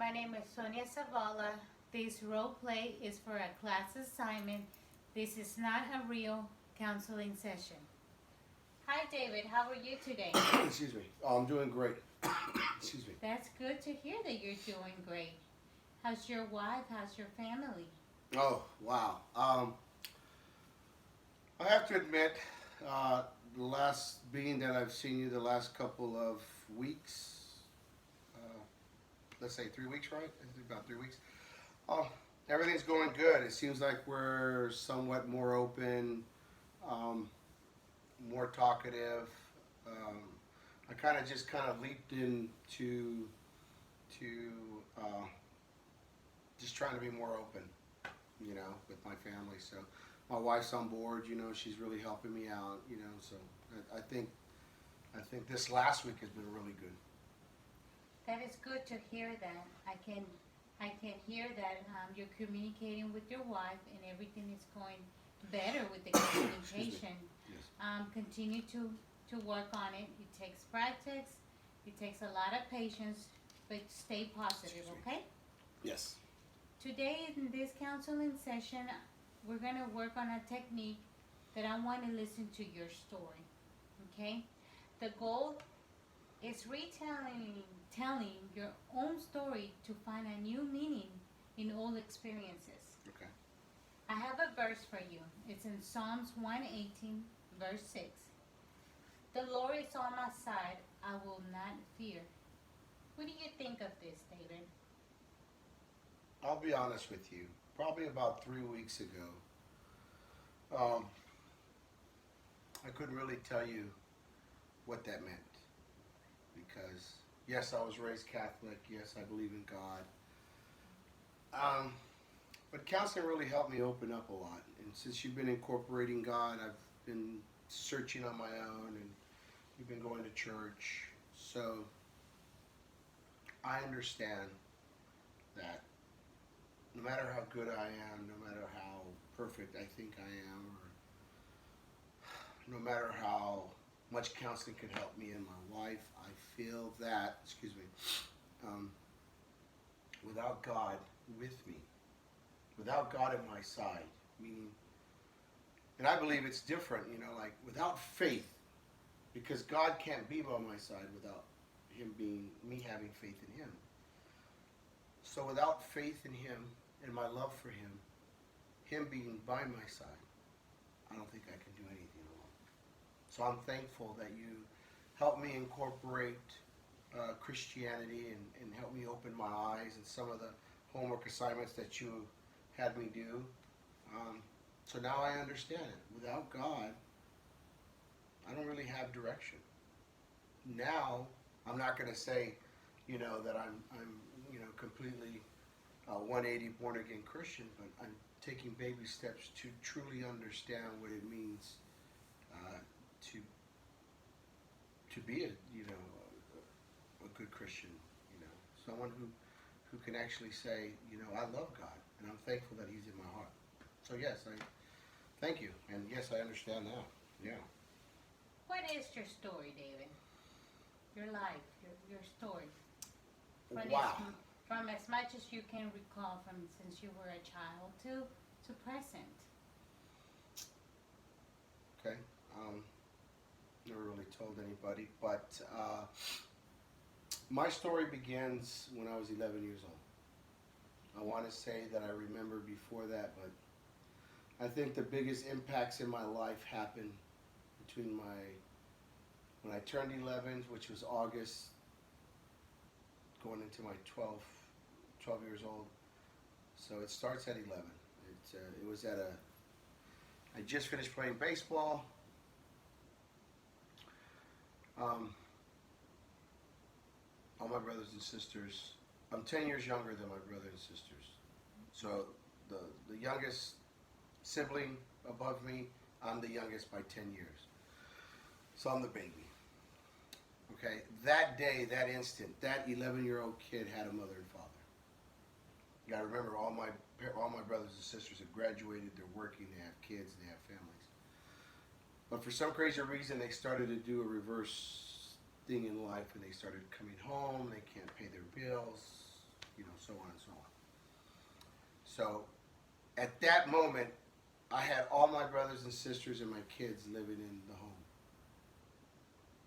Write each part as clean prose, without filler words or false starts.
My name is Sonia Zavala. This role play is for a class assignment. This is not a real counseling session. Hi, David. How are you today? Excuse me. Oh, I'm doing great. Excuse me. That's good to hear that you're doing great. How's your wife? How's your family? Oh, wow. I have to admit, the last being that I've seen you the last couple of weeks, uh, let's say 3 weeks, right? I think about 3 weeks. Oh, everything's going good. It seems like we're somewhat more open, um, more talkative. Um, I kind of leaped into to uh, just trying to be more open, with my family. So my wife's on board. She's really helping me out. So I think this last week has been really good. That is good to hear that. I can hear that you're communicating with your wife and everything is going better with the Excuse me. communication. Yes. Continue to work on it. It takes practice. It takes a lot of patience, but stay positive, Excuse me. okay? Yes. Today in this counseling session, we're going to work on a technique that I want to listen to your story, okay? The goal is telling your own story to find a new meaning in all experiences. Okay. I have a verse for you. It's in Psalms 118, verse 6. The Lord is on my side. I will not fear. What do you think of this, David? I'll be honest with you. Probably about 3 weeks ago, um, I couldn't really tell you what that meant because yes, I was raised Catholic. Yes, I believe in God. But counseling really helped me open up a lot. And since you've been incorporating God, I've been searching on my own, and you've been going to church. So I understand that no matter how good I am, no matter how perfect I think I am, or no matter how much counseling can help me and my wife, I feel that, um, without God with me, without God at my side, meaning, and I believe it's different, like without faith, because God can't be by my side without me having faith in Him. So without faith in Him and my love for Him being by my side, I don't think I can do anything alone. So I'm thankful that you helped me incorporate Christianity and help me open my eyes and some of the homework assignments that you had me do. So now I understand it. Without God, I don't really have direction. Now I'm not going to say, that I'm completely 180 born again Christian, but I'm taking baby steps to truly understand what it means to be a good Christian, someone who can actually say, I love God and I'm thankful that He's in my heart. So yes, I thank you, and yes, I understand now. Yeah. What is your story, David? Your life, your story. From Wow. from as much as you can recall from since you were a child to present. Okay. Never really told anybody, but my story begins when I was 11 years old. I want to say that I remember before that, but I think the biggest impacts in my life happened between when I turned 11, which was August, going into my 12 years old. So it starts at 11. It was I just finished playing baseball. All my brothers and sisters, I'm 10 years younger than my brothers and sisters. So the youngest sibling above me, I'm the youngest by 10 years. So I'm the baby. Okay, that day, that instant, that 11-year-old kid had a mother and father. You gotta remember, all my brothers and sisters have graduated, they're working, they have kids, they have families. But for some crazy reason, they started to do a reverse thing in life, and they started coming home, they can't pay their bills, so on and so on. So at that moment, I had all my brothers and sisters and my kids living in the home.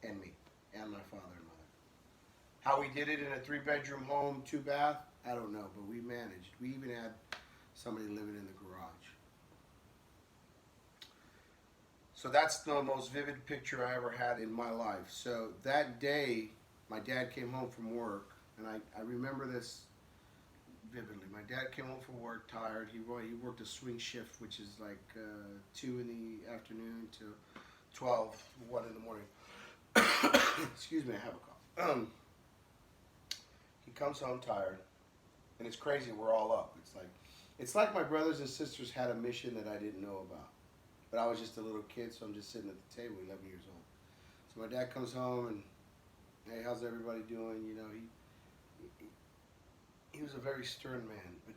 And me, and my father and mother. How we did it in a 3-bedroom home, 2-bath, I don't know, but we managed. We even had somebody living in the garage. So that's the most vivid picture I ever had in my life. So that day, my dad came home from work, and I remember this vividly. My dad came home from work tired. He worked a swing shift, which is like 2 in the afternoon to 12, 1 in the morning. Excuse me, I have a cough. He comes home tired, and it's crazy. We're all up. It's like my brothers and sisters had a mission that I didn't know about, but I was just a little kid, so I'm just sitting at the table, 11 years old. So my dad comes home and, hey, how's everybody doing? He was a very stern man, but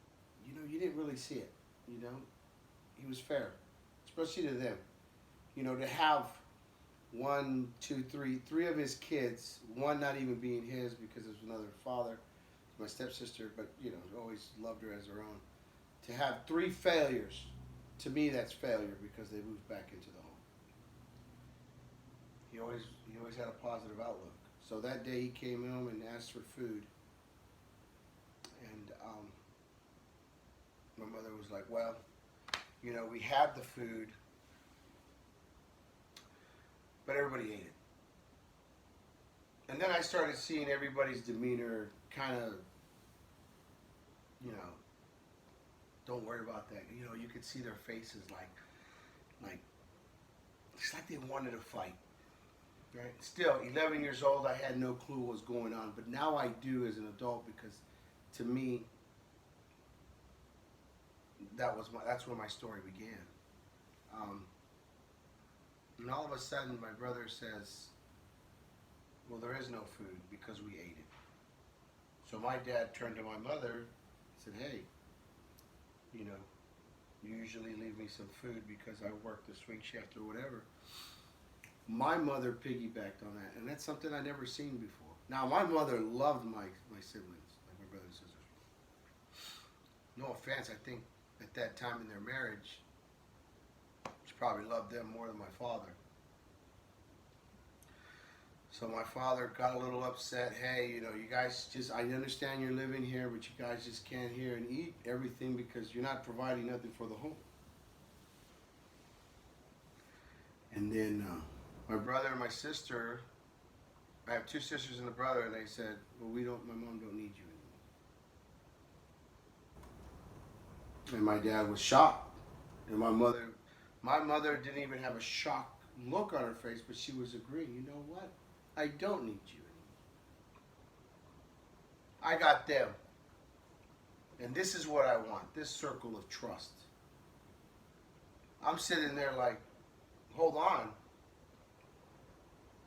you didn't really see it. He was fair, especially to them. To have 1, 2, 3 of his kids, one not even being his because there's another father, my stepsister, but always loved her as her own. To have 3 failures, to me that's failure because they moved back into the home. He always had a positive outlook. So that day he came home and asked for food, and my mother was like, well, we had the food, but everybody ate it. And then I started seeing everybody's demeanor kind of, don't worry about that. You could see their faces like it's like they wanted to fight. Right? Still, 11 years old, I had no clue what was going on, but now I do as an adult because to me, that's where my story began. And all of a sudden, my brother says, well, there is no food because we ate it. So my dad turned to my mother and said, hey, you usually leave me some food because I work the swing shift or whatever. My mother piggybacked on that, and that's something I'd never seen before. Now, my mother loved my siblings, like my brothers and sisters. No offense, I think at that time in their marriage, she probably loved them more than my father. So my father got a little upset. Hey, you guys I understand you're living here, but you guys just can't here and eat everything because you're not providing nothing for the home. And then my brother and my sister, I have 2 sisters and a brother, and they said, well, my mom don't need you anymore. And my dad was shocked. And my mother didn't even have a shocked look on her face, but she was agreeing, you know what? I don't need you anymore. I got them. And this is what I want, this circle of trust. I'm sitting there like, hold on.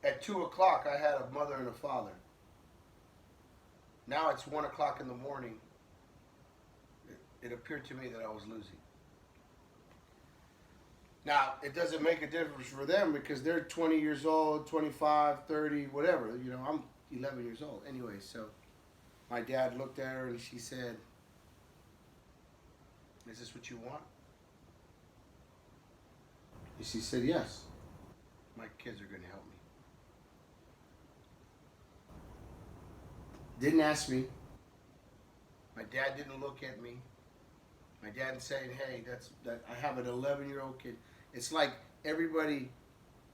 At 2 o'clock, I had a mother and a father. Now it's 1 o'clock in the morning. It appeared to me that I was losing. Now, it doesn't make a difference for them because they're 20 years old, 25, 30, whatever. I'm 11 years old. Anyway, so my dad looked at her and she said, is this what you want? And she said, yes. My kids are going to help me. Didn't ask me. My dad didn't look at me. My dad saying, hey, I have an 11-year-old kid. It's like everybody,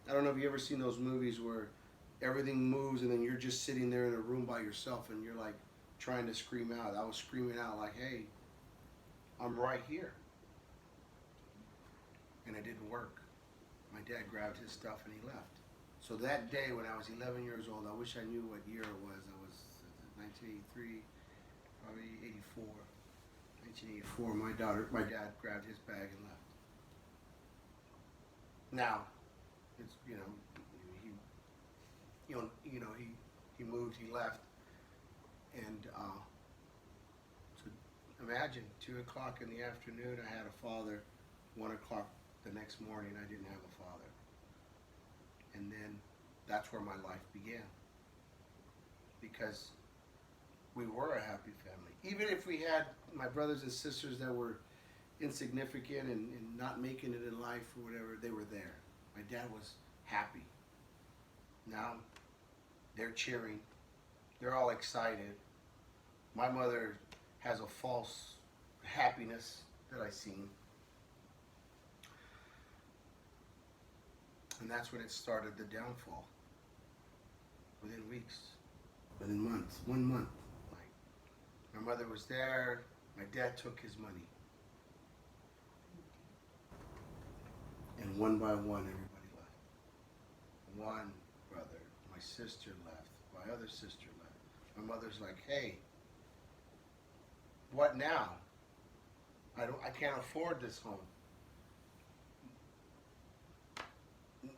I don't know if you ever seen those movies where everything moves and then you're just sitting there in a room by yourself and you're like trying to scream out. I was screaming out like, hey, I'm right here. And it didn't work. My dad grabbed his stuff and he left. So that day when I was 11 years old, I wish I knew what year it was. I was 1983, probably 84. 1984, my dad grabbed his bag and left. Now, it's he moved, he left, and so imagine 2 o'clock in the afternoon, I had a father. 1 o'clock the next morning, I didn't have a father, and then that's where my life began. Because we were a happy family. Even if we had my brothers and sisters that were insignificant and not making it in life or whatever, they were there. My dad was happy. Now they're cheering. They're all excited. My mother has a false happiness that I seen. And that's when it started the downfall. Within weeks, within months, 1 month. Like, my mother was there, my dad took his money. And one by one, everybody left. One brother, my sister left, my other sister left. My mother's like, hey, what now? I can't afford this home.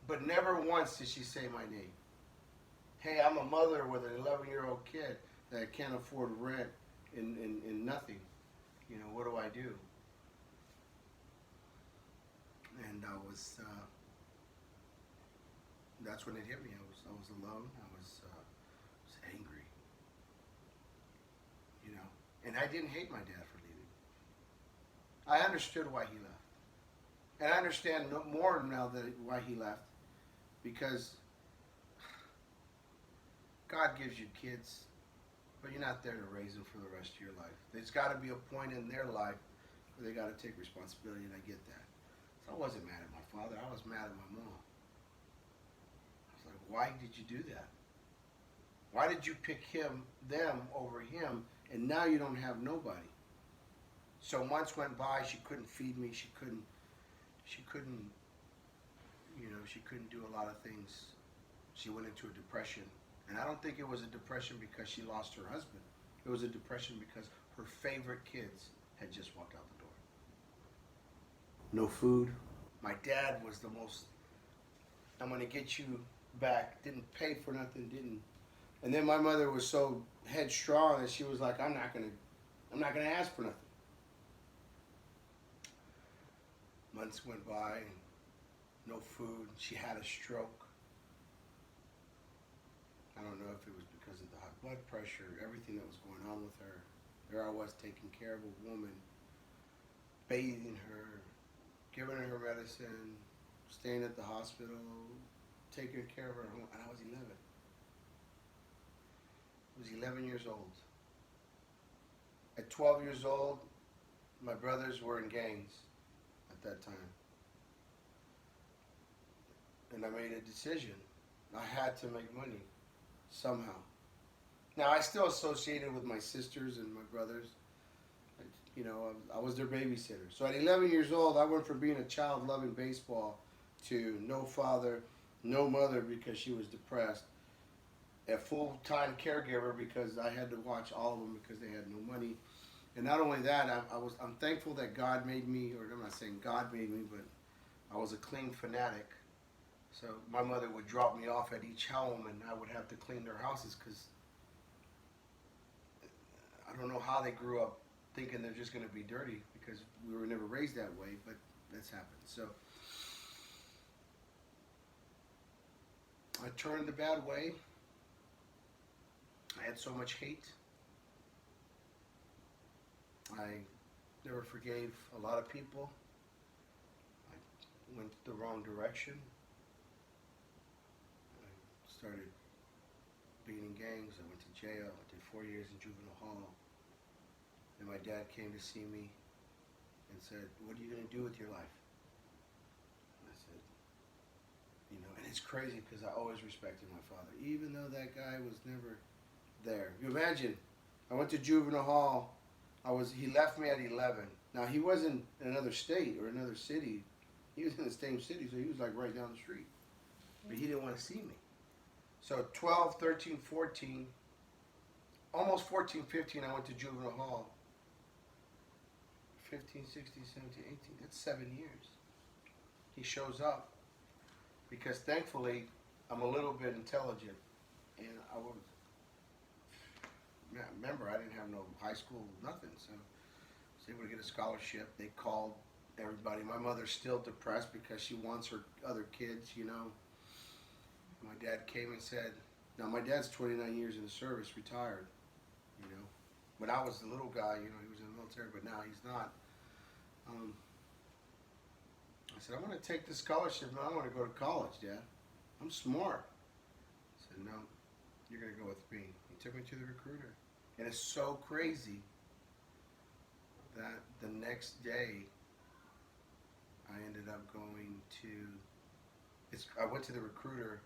But never once did she say my name. Hey, I'm a mother with an 11-year-old kid that can't afford rent and nothing. You know, what do I do? And that's when it hit me. I was alone. I was angry. You know, and I didn't hate my dad for leaving. I understood why he left. And I understand more now why he left. Because God gives you kids, but you're not there to raise them for the rest of your life. There's got to be a point in their life where they got to take responsibility, and I get that. So I wasn't mad at my father. I was mad at my mom. I was like, why did you do that? Why did you pick them over him, and now you don't have nobody? So months went by. She couldn't feed me. She couldn't, you know, she couldn't do a lot of things. She went into a depression. And I don't think it was a depression because she lost her husband. It was a depression because her favorite kids had just walked out the door. No food. My dad was the most, I'm going to get you back, didn't pay for nothing, didn't. And then my mother was so headstrong that she was like, I'm not going to ask for nothing. Months went by and no food. She had a stroke. I don't know if it was because of the high blood pressure, everything that was going on with her. There I was taking care of a woman, bathing her, giving her her medicine, staying at the hospital, taking care of her home, and I was 11. I was 11 years old. At 12 years old, my brothers were in gangs at that time. And I made a decision. I had to make money. Somehow. Now, I still associated with my sisters and my brothers. You know, I was their babysitter. So at 11 years old, I went from being a child loving baseball to no father, no mother because she was depressed, a full-time caregiver because I had to watch all of them because they had no money. And not only that, I'm thankful that God made me, or I'm not saying God made me, but I was a clean fanatic. So my mother would drop me off at each home and I would have to clean their houses because I don't know how they grew up thinking they're just going to be dirty because we were never raised that way, but that's happened. So I turned the bad way. I had so much hate. I never forgave a lot of people. I went the wrong direction. Started being in gangs. I went to jail. I did 4 years in juvenile hall. And my dad came to see me and said, what are you going to do with your life? And I said, you know, and it's crazy because I always respected my father, even though that guy was never there. You imagine, I went to juvenile hall. He left me at 11. Now, he wasn't in another state or another city. He was in the same city, so he was like right down the street. But he didn't want to see me. So 12, 13, 14, almost 14, 15, I went to juvenile hall. 15, 16, 17, 18, that's 7 years. He shows up because thankfully I'm a little bit intelligent. And remember, I didn't have no high school, nothing. So I was able to get a scholarship. They called everybody. My mother's still depressed because she wants her other kids, you know. My dad came and said, now my dad's 29 years in the service, retired, you know. when I was the little guy, he was in the military, but now he's not. I said, I want to take this scholarship, man. I want to go to college, Dad. I'm smart. I said, no, you're going to go with me. He took me to the recruiter. And it's so crazy that the next day I ended up going to, I went to the recruiter.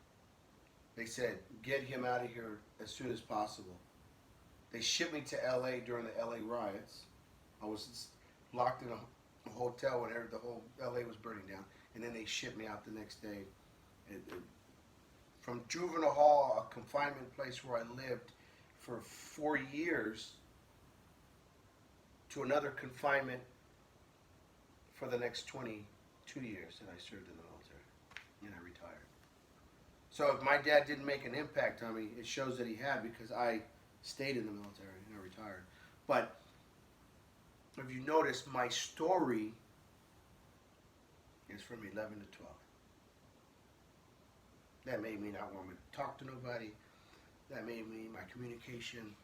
They said, get him out of here as soon as possible. They shipped me to LA during the LA riots. I was locked in a hotel when the whole LA was burning down. And then they shipped me out the next day. From juvenile hall, a confinement place where I lived for 4 years, to another confinement for the next 22 years that I served in the military. And I retired. So if my dad didn't make an impact on me, it shows that he had, because I stayed in the military and I retired. But if you notice, my story is from 11 to 12. That made me not want to talk to nobody. That made me, my communication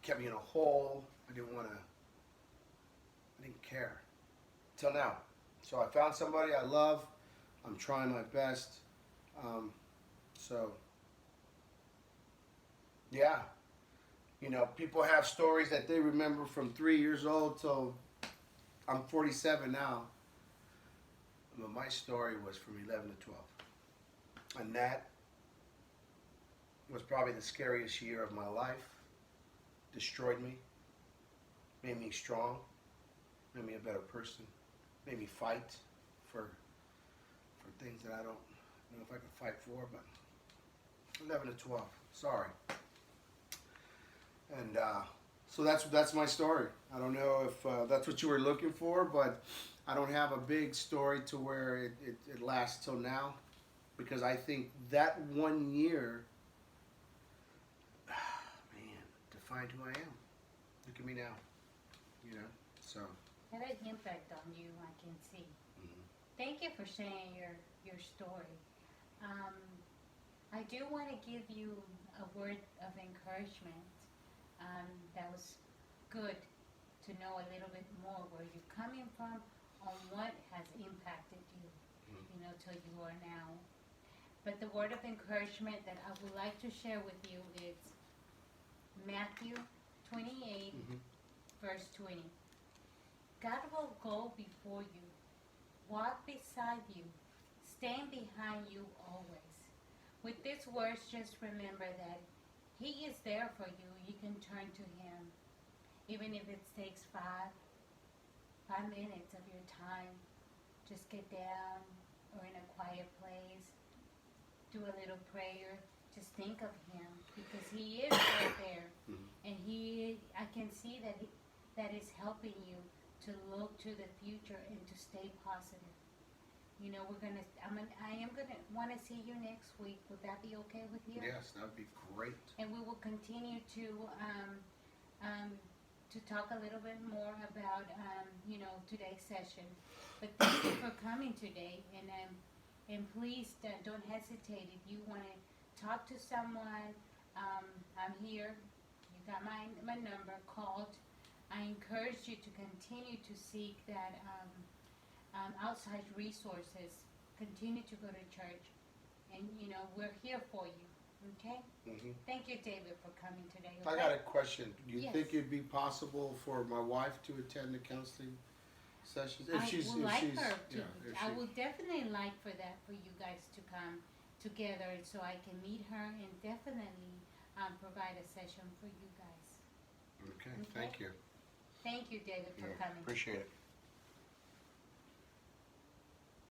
kept me in a hole. I didn't care. Till now. So I found somebody I love. I'm trying my best. Yeah. People have stories that they remember from 3 years old till I'm 47 now. But my story was from 11 to 12. And that was probably the scariest year of my life. Destroyed me. Made me strong. Made me a better person. Made me fight for things that I don't know if I can fight for, but 11 to 12. Sorry. And so that's my story. I don't know if that's what you were looking for, but I don't have a big story to where it lasts till now, because I think that 1 year, man, defined who I am. Look at me now, so. Had an impact on you, I can see. Mm-hmm. Thank you for sharing your story. I do want to give you a word of encouragement. That was good to know a little bit more where you're coming from, on what has impacted you, till you are now. But the word of encouragement that I would like to share with you is Matthew 28, verse 20. God will go before you, walk beside you, stand behind you always. With these words, just remember that He is there for you. You can turn to Him. Even if it takes 5 minutes of your time, just get down or in a quiet place, do a little prayer, just think of Him, because He is right there. And I can see that is helping you to look to the future and to stay positive. I am gonna want to see you next week. Would that be okay with you? Yes, that would be great. And we will continue to talk a little bit more about today's session. But thank you for coming today, and please don't hesitate if you want to talk to someone. I'm here. You got my number. Called. I encourage you to continue to seek that outside resources. Continue to go to church, and we're here for you. Okay? Mm-hmm. Thank you, David, for coming today. I got a question. Do you Yes. think it'd be possible for my wife to attend the counseling sessions? I would like her to. Yeah, I would definitely like for you guys to come together, so I can meet her and definitely provide a session for you guys. Okay, thank you. Thank you, David, for Yeah, coming. appreciate it.